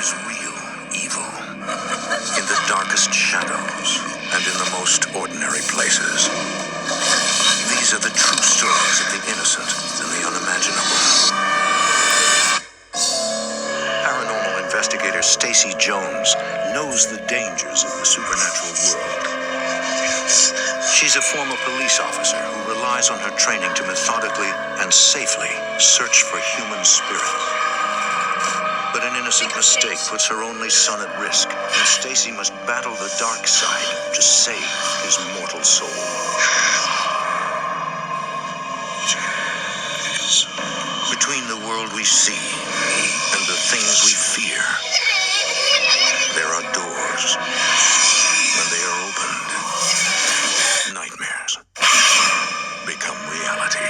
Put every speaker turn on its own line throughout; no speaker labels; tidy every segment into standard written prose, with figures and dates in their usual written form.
is real evil, in the darkest shadows and in the most ordinary places. These are the true stories of the innocent and the unimaginable. Paranormal investigator Stacy Jones knows the dangers of the supernatural world. She's a former police officer who relies on her training to methodically and safely search for human spirits. But an innocent mistake puts her only son at risk, and Stacy must battle the dark side to save his mortal soul. Between the world we see and the things we fear, there are doors. When they are opened, nightmares become reality.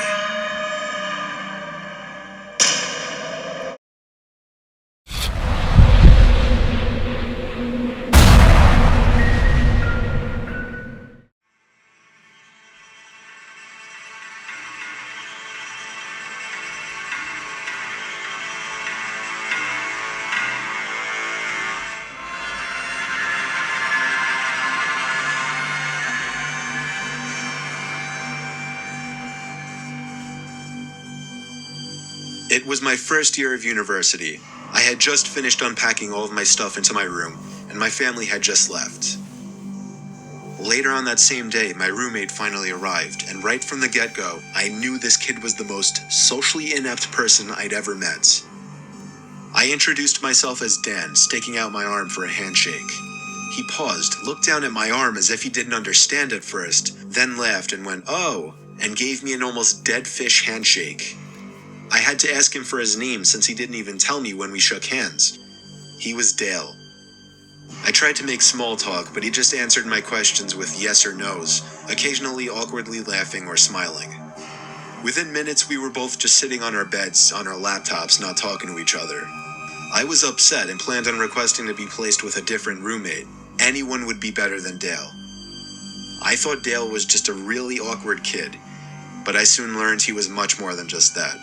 It was my first year of university. I had just finished unpacking all of my stuff into my room, and my family had just left. Later on that same day, my roommate finally arrived, and right from the get-go, I knew this kid was the most socially inept person I'd ever met. I introduced myself as Dan, sticking out my arm for a handshake. He paused, looked down at my arm as if he didn't understand at first, then laughed and went, "Oh," and gave me an almost dead fish handshake. I had to ask him for his name since he didn't even tell me when we shook hands. He was Dale. I tried to make small talk, but he just answered my questions with yes or no's, occasionally awkwardly laughing or smiling. Within minutes, we were both just sitting on our beds, on our laptops, not talking to each other. I was upset and planned on requesting to be placed with a different roommate. Anyone would be better than Dale. I thought Dale was just a really awkward kid, but I soon learned he was much more than just that.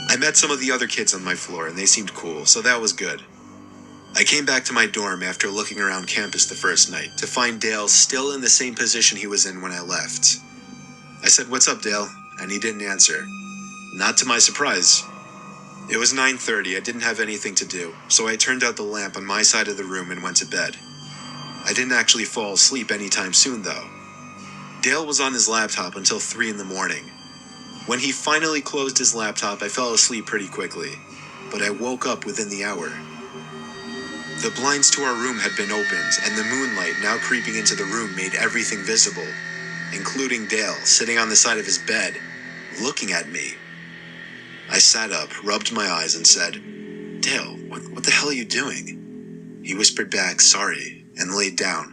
I met some of the other kids on my floor, and they seemed cool, so that was good. I came back to my dorm after looking around campus the first night to find Dale still in the same position he was in when I left. I said, "What's up, Dale?" and he didn't answer. Not to my surprise. It was 9:30, I didn't have anything to do, so I turned out the lamp on my side of the room and went to bed. I didn't actually fall asleep anytime soon, though. Dale was on his laptop until 3 in the morning. When he finally closed his laptop, I fell asleep pretty quickly, but I woke up within the hour. The blinds to our room had been opened, and the moonlight now creeping into the room made everything visible, including Dale sitting on the side of his bed, looking at me. I sat up, rubbed my eyes, and said, "Dale, what the hell are you doing?" He whispered back, "Sorry," and laid down.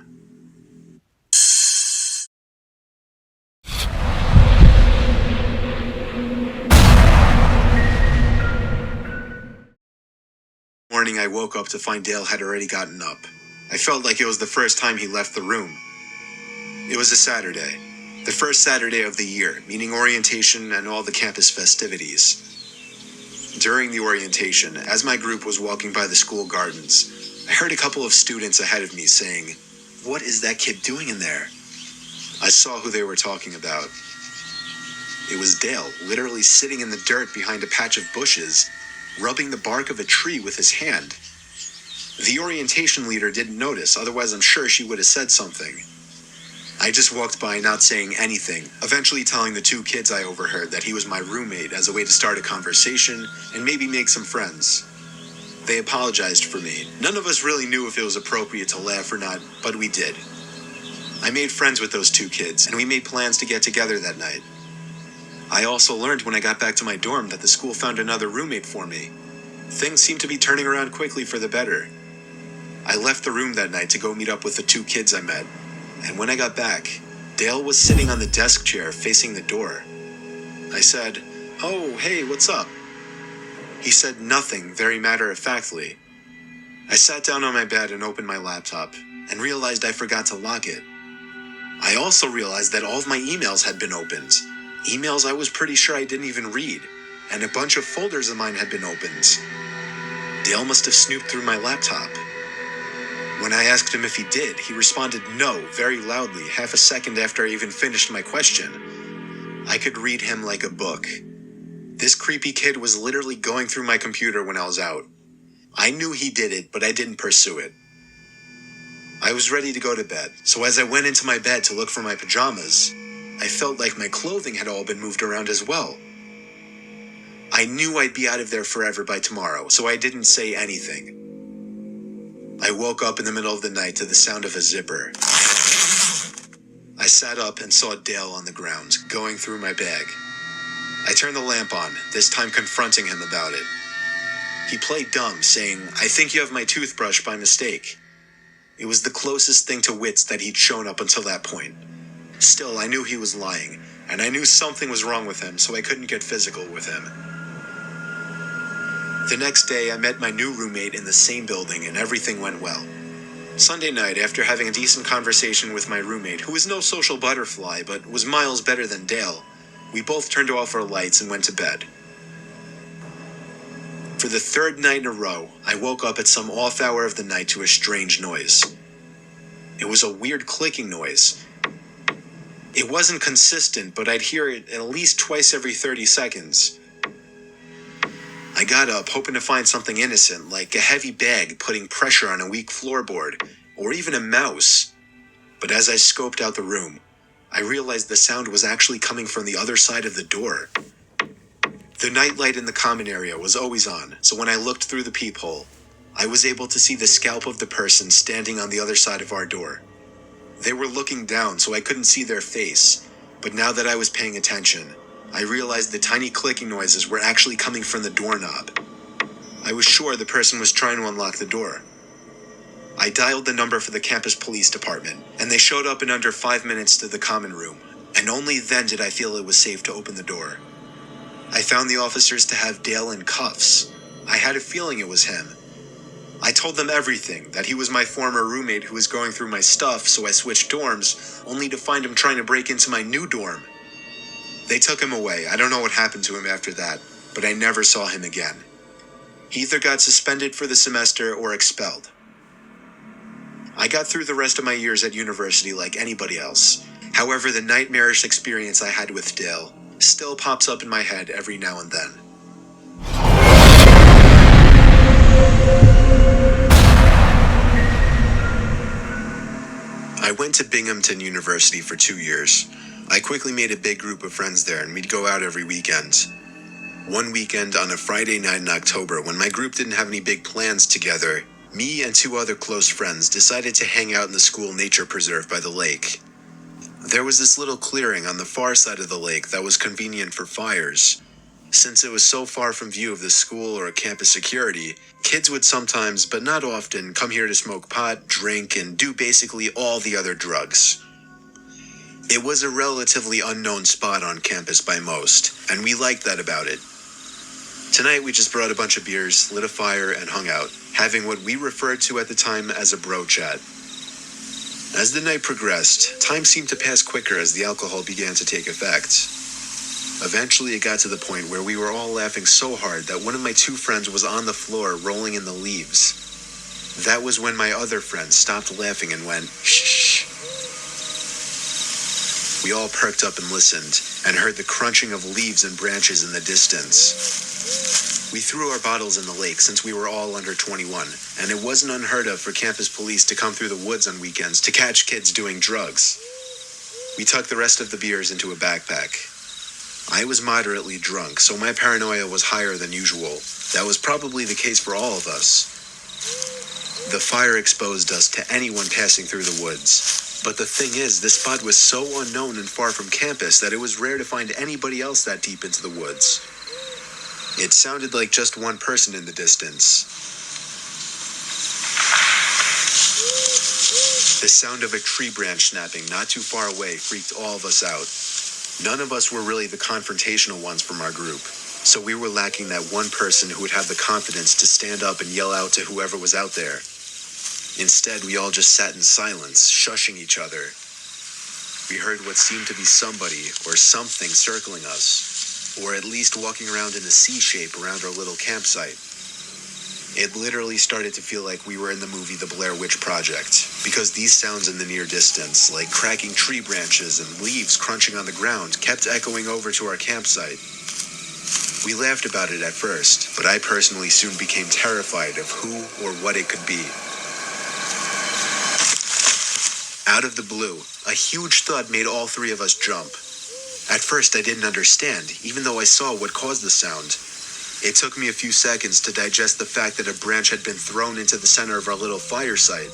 Morning, I woke up to find Dale had already gotten up. I felt like it was the first time he left the room. It was a Saturday, the first Saturday of the year, meaning orientation and all the campus festivities. During the orientation, as my group was walking by the school gardens, I heard a couple of students ahead of me saying, "What is that kid doing in there?" I saw who they were talking about. It was Dale, literally sitting in the dirt behind a patch of bushes, rubbing the bark of a tree with his hand. The orientation leader didn't notice, otherwise I'm sure she would have said something. I just walked by not saying anything, eventually telling the 2 kids I overheard that he was my roommate as a way to start a conversation and maybe make some friends. They apologized for me. None of us really knew if it was appropriate to laugh or not, but we did. I made friends with those 2 kids, and we made plans to get together that night. I also learned when I got back to my dorm that the school found another roommate for me. Things seemed to be turning around quickly for the better. I left the room that night to go meet up with the 2 kids I met, and when I got back, Dale was sitting on the desk chair facing the door. I said, "Oh, hey, what's up?" He said nothing, very matter-of-factly. I sat down on my bed and opened my laptop, and realized I forgot to lock it. I also realized that all of my emails had been opened. Emails I was pretty sure I didn't even read, and a bunch of folders of mine had been opened. Dale must have snooped through my laptop. When I asked him if he did, he responded no very loudly, half a second after I even finished my question. I could read him like a book. This creepy kid was literally going through my computer when I was out. I knew he did it, but I didn't pursue it. I was ready to go to bed, so as I went into my bed to look for my pajamas, I felt like my clothing had all been moved around as well. I knew I'd be out of there forever by tomorrow, so I didn't say anything. I woke up in the middle of the night to the sound of a zipper. I sat up and saw Dale on the ground, going through my bag. I turned the lamp on, this time confronting him about it. He played dumb, saying, "I think you have my toothbrush by mistake." It was the closest thing to wits that he'd shown up until that point. Still, I knew he was lying, and I knew something was wrong with him, so I couldn't get physical with him. The next day, I met my new roommate in the same building, and everything went well. Sunday night, after having a decent conversation with my roommate, who was no social butterfly, but was miles better than Dale, we both turned off our lights and went to bed. For the third night in a row, I woke up at some off hour of the night to a strange noise. It was a weird clicking noise. It wasn't consistent, but I'd hear it at least twice every 30 seconds. I got up, hoping to find something innocent, like a heavy bag putting pressure on a weak floorboard, or even a mouse. But as I scoped out the room, I realized the sound was actually coming from the other side of the door. The nightlight in the common area was always on, so when I looked through the peephole, I was able to see the scalp of the person standing on the other side of our door. They were looking down, so I couldn't see their face, but now that I was paying attention, I realized the tiny clicking noises were actually coming from the doorknob. I was sure the person was trying to unlock the door. I dialed the number for the campus police department, and they showed up in under 5 minutes to the common room, and only then did I feel it was safe to open the door. I found the officers to have Dale in cuffs. I had a feeling it was him. I told them everything, that he was my former roommate who was going through my stuff, so I switched dorms, only to find him trying to break into my new dorm. They took him away. I don't know what happened to him after that, but I never saw him again. He either got suspended for the semester or expelled. I got through the rest of my years at university like anybody else. However, the nightmarish experience I had with Dale still pops up in my head every now and then. I went to Binghamton University for 2 years. I quickly made a big group of friends there, and we'd go out every weekend. One weekend on a Friday night in October, when my group didn't have any big plans together, me and 2 other close friends decided to hang out in the school nature preserve by the lake. There was this little clearing on the far side of the lake that was convenient for fires. Since it was so far from view of the school or campus security, kids would sometimes, but not often, come here to smoke pot, drink, and do basically all the other drugs. It was a relatively unknown spot on campus by most, and we liked that about it. Tonight we just brought a bunch of beers, lit a fire, and hung out, having what we referred to at the time as a bro chat. As the night progressed, time seemed to pass quicker as the alcohol began to take effect. Eventually it got to the point where we were all laughing so hard that one of my 2 friends was on the floor rolling in the leaves. That was when my other friend stopped laughing and went, "Shh." We all perked up and listened, and heard the crunching of leaves and branches in the distance. We threw our bottles in the lake since we were all under 21, and it wasn't unheard of for campus police to come through the woods on weekends to catch kids doing drugs. We tucked the rest of the beers into a backpack. I was moderately drunk, so my paranoia was higher than usual. That was probably the case for all of us. The fire exposed us to anyone passing through the woods. But the thing is, this spot was so unknown and far from campus that it was rare to find anybody else that deep into the woods. It sounded like just one person in the distance. The sound of a tree branch snapping not too far away freaked all of us out. None of us were really the confrontational ones from our group, so we were lacking that one person who would have the confidence to stand up and yell out to whoever was out there. Instead, we all just sat in silence, shushing each other. We heard what seemed to be somebody or something circling us, or at least walking around in a C shape around our little campsite. It literally started to feel like we were in the movie The Blair Witch Project, because these sounds in the near distance, like cracking tree branches and leaves crunching on the ground, kept echoing over to our campsite. We laughed about it at first, but I personally soon became terrified of who or what it could be. Out of the blue, a huge thud made all three of us jump. At first I didn't understand, even though I saw what caused the sound. It took me a few seconds to digest the fact that a branch had been thrown into the center of our little fire site.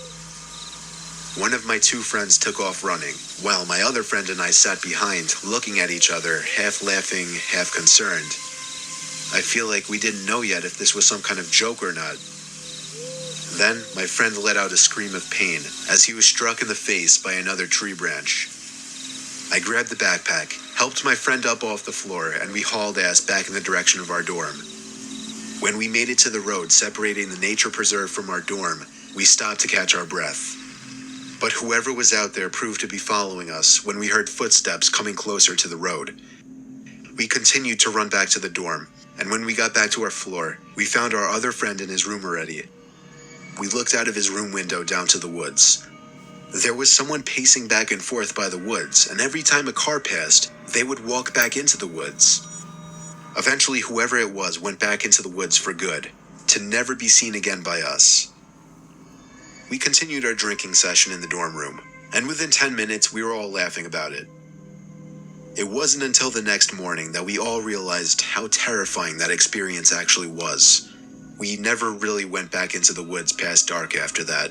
One of my two friends took off running, while my other friend and I sat behind, looking at each other, half laughing, half concerned. I feel like we didn't know yet if this was some kind of joke or not. Then, my friend let out a scream of pain as he was struck in the face by another tree branch. I grabbed the backpack, helped my friend up off the floor, and we hauled ass back in the direction of our dorm. When we made it to the road separating the nature preserve from our dorm, we stopped to catch our breath. But whoever was out there proved to be following us when we heard footsteps coming closer to the road. We continued to run back to the dorm, and when we got back to our floor, we found our other friend in his room already. We looked out of his room window down to the woods. There was someone pacing back and forth by the woods, and every time a car passed, they would walk back into the woods. Eventually, whoever it was went back into the woods for good, to never be seen again by us. We continued our drinking session in the dorm room, and within 10 minutes, we were all laughing about it. It wasn't until the next morning that we all realized how terrifying that experience actually was. We never really went back into the woods past dark after that.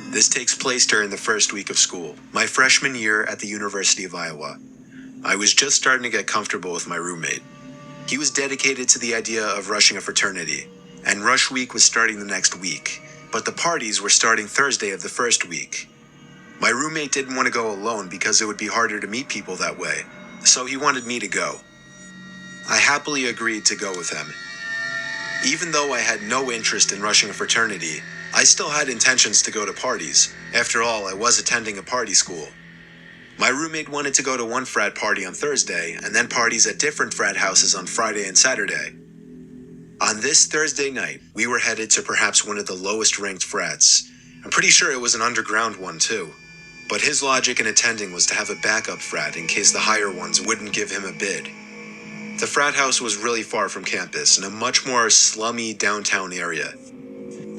This takes place during the first week of school, my freshman year at the University of Iowa. I was just starting to get comfortable with my roommate. He was dedicated to the idea of rushing a fraternity, and rush week was starting the next week, but the parties were starting Thursday of the first week. My roommate didn't want to go alone because it would be harder to meet people that way, so he wanted me to go. I happily agreed to go with him. Even though I had no interest in rushing a fraternity, I still had intentions to go to parties. After all, I was attending a party school. My roommate wanted to go to one frat party on Thursday, and then parties at different frat houses on Friday and Saturday. On this Thursday night, we were headed to perhaps one of the lowest ranked frats. I'm pretty sure it was an underground one too. But his logic in attending was to have a backup frat in case the higher ones wouldn't give him a bid. The frat house was really far from campus in a much more slummy downtown area.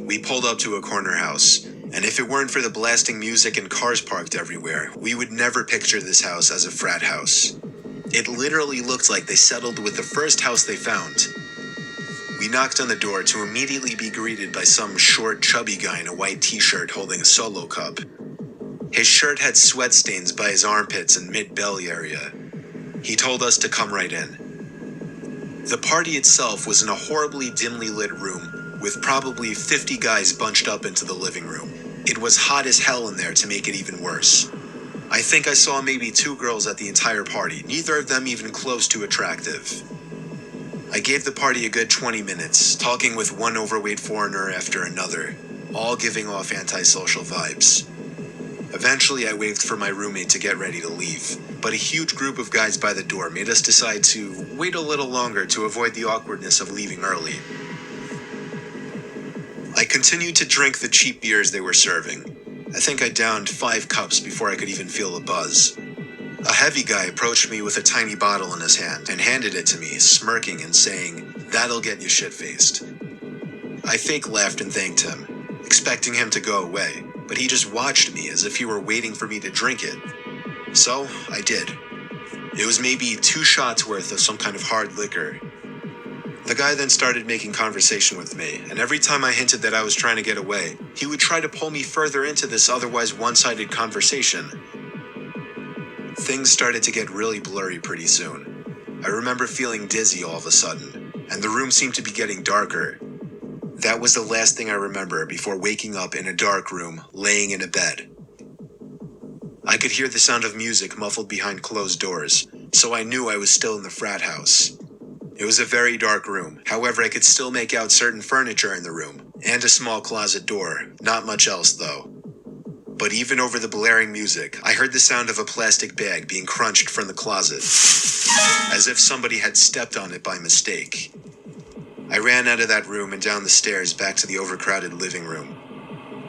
We pulled up to a corner house, and if it weren't for the blasting music and cars parked everywhere, we would never picture this house as a frat house. It literally looked like they settled with the first house they found. We knocked on the door to immediately be greeted by some short, chubby guy in a white t-shirt holding a Solo cup. His shirt had sweat stains by his armpits and mid-belly area. He told us to come right in. The party itself was in a horribly dimly lit room, with probably 50 guys bunched up into the living room. It was hot as hell in there to make it even worse. I think I saw maybe 2 girls at the entire party, neither of them even close to attractive. I gave the party a good 20 minutes, talking with one overweight foreigner after another, all giving off antisocial vibes. Eventually, I waved for my roommate to get ready to leave, but a huge group of guys by the door made us decide to wait a little longer to avoid the awkwardness of leaving early. I continued to drink the cheap beers they were serving. I think I downed 5 cups before I could even feel a buzz. A heavy guy approached me with a tiny bottle in his hand and handed it to me, smirking and saying, "That'll get you shit-faced." I fake laughed and thanked him, expecting him to go away, but he just watched me as if he were waiting for me to drink it. So, I did. It was maybe 2 shots worth of some kind of hard liquor. The guy then started making conversation with me, and every time I hinted that I was trying to get away, he would try to pull me further into this otherwise one-sided conversation. Things started to get really blurry pretty soon. I remember feeling dizzy all of a sudden, and the room seemed to be getting darker. That was the last thing I remember before waking up in a dark room, laying in a bed. I could hear the sound of music muffled behind closed doors, so I knew I was still in the frat house. It was a very dark room. However, I could still make out certain furniture in the room, and a small closet door. Not much else, though. But even over the blaring music, I heard the sound of a plastic bag being crunched from the closet, as if somebody had stepped on it by mistake. I ran out of that room and down the stairs back to the overcrowded living room.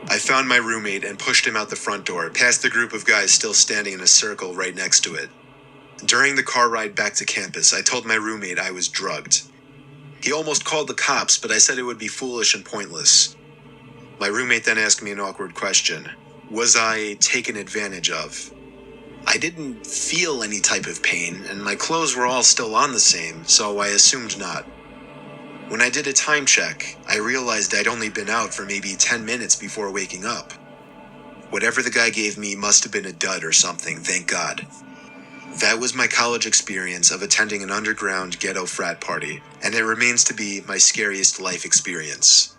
I found my roommate and pushed him out the front door, past the group of guys still standing in a circle right next to it. During the car ride back to campus, I told my roommate I was drugged. He almost called the cops, but I said it would be foolish and pointless. My roommate then asked me an awkward question. Was I taken advantage of? I didn't feel any type of pain, and my clothes were all still on the same, so I assumed not. When I did a time check, I realized I'd only been out for maybe 10 minutes before waking up. Whatever the guy gave me must have been a dud or something, thank God. That was my college experience of attending an underground ghetto frat party, and it remains to be my scariest life experience.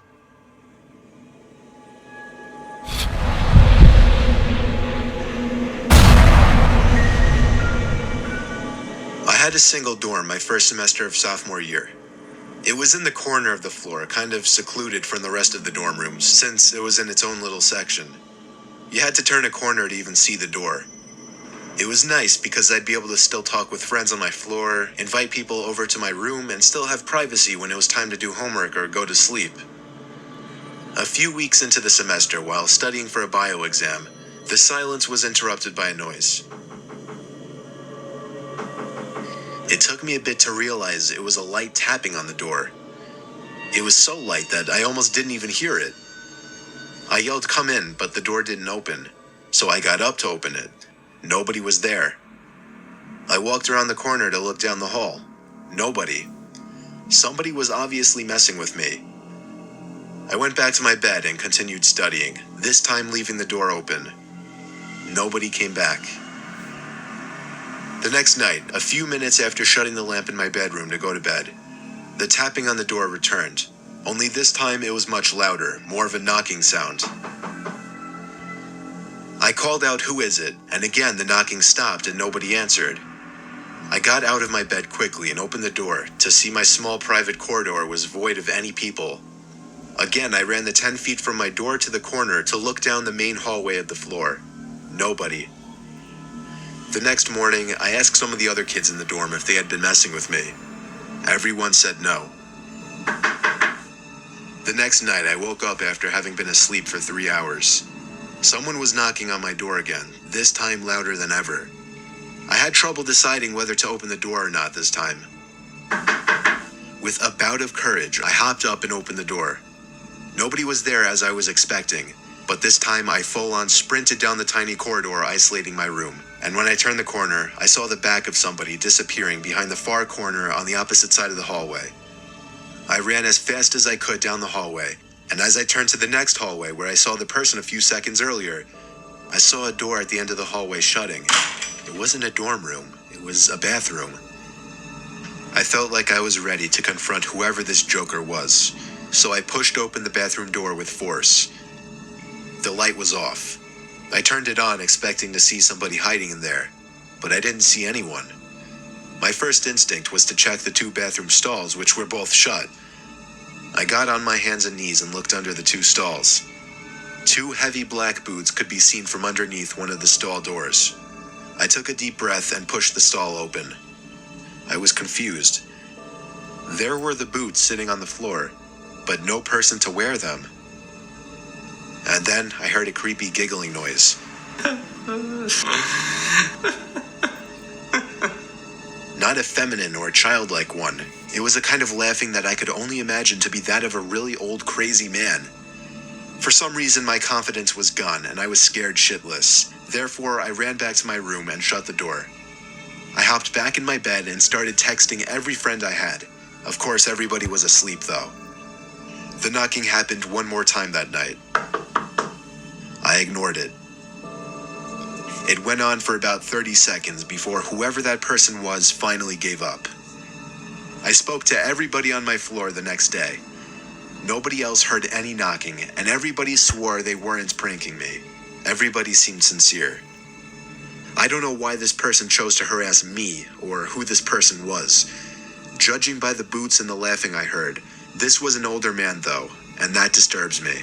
I had a single dorm my first semester of sophomore year. It was in the corner of the floor, kind of secluded from the rest of the dorm rooms, since it was in its own little section. You had to turn a corner to even see the door. It was nice because I'd be able to still talk with friends on my floor, invite people over to my room, and still have privacy when it was time to do homework or go to sleep. A few weeks into the semester, while studying for a bio exam, the silence was interrupted by a noise. It took me a bit to realize it was a light tapping on the door. It was so light that I almost didn't even hear it. I yelled, "Come in," but the door didn't open, so I got up to open it. Nobody was there. I walked around the corner to look down the hall. Nobody. Somebody was obviously messing with me. I went back to my bed and continued studying, this time leaving the door open. Nobody came back. The next night, a few minutes after shutting the lamp in my bedroom to go to bed, the tapping on the door returned. Only this time it was much louder, more of a knocking sound. I called out, "Who is it?" And again the knocking stopped and nobody answered. I got out of my bed quickly and opened the door to see my small private corridor was void of any people. Again, I ran the 10 feet from my door to the corner to look down the main hallway of the floor. Nobody. The next morning, I asked some of the other kids in the dorm if they had been messing with me. Everyone said no. The next night, I woke up after having been asleep for 3 hours. Someone was knocking on my door again, this time louder than ever. I had trouble deciding whether to open the door or not this time. With a bout of courage, I hopped up and opened the door. Nobody was there as I was expecting, but this time I full-on sprinted down the tiny corridor isolating my room. And when I turned the corner, I saw the back of somebody disappearing behind the far corner on the opposite side of the hallway. I ran as fast as I could down the hallway, and as I turned to the next hallway where I saw the person a few seconds earlier, I saw a door at the end of the hallway shutting. It wasn't a dorm room, it was a bathroom. I felt like I was ready to confront whoever this joker was, so I pushed open the bathroom door with force. The light was off. I turned it on expecting to see somebody hiding in there, but I didn't see anyone. My first instinct was to check the 2 bathroom stalls, which were both shut. I got on my hands and knees and looked under the 2 stalls. 2 heavy black boots could be seen from underneath one of the stall doors. I took a deep breath and pushed the stall open. I was confused. There were the boots sitting on the floor, but no person to wear them. And then I heard a creepy giggling noise. Not a feminine or childlike one. It was a kind of laughing that I could only imagine to be that of a really old crazy man. For some reason my confidence was gone and I was scared shitless. Therefore I ran back to my room and shut the door. I hopped back in my bed and started texting every friend I had. Of course everybody was asleep though. The knocking happened one more time that night. I ignored it. It went on for about 30 seconds before whoever that person was finally gave up. I spoke to everybody on my floor the next day. Nobody else heard any knocking, and everybody swore they weren't pranking me. Everybody seemed sincere. I don't know why this person chose to harass me, or who this person was. Judging by the boots and the laughing I heard, this was an older man though, and that disturbs me.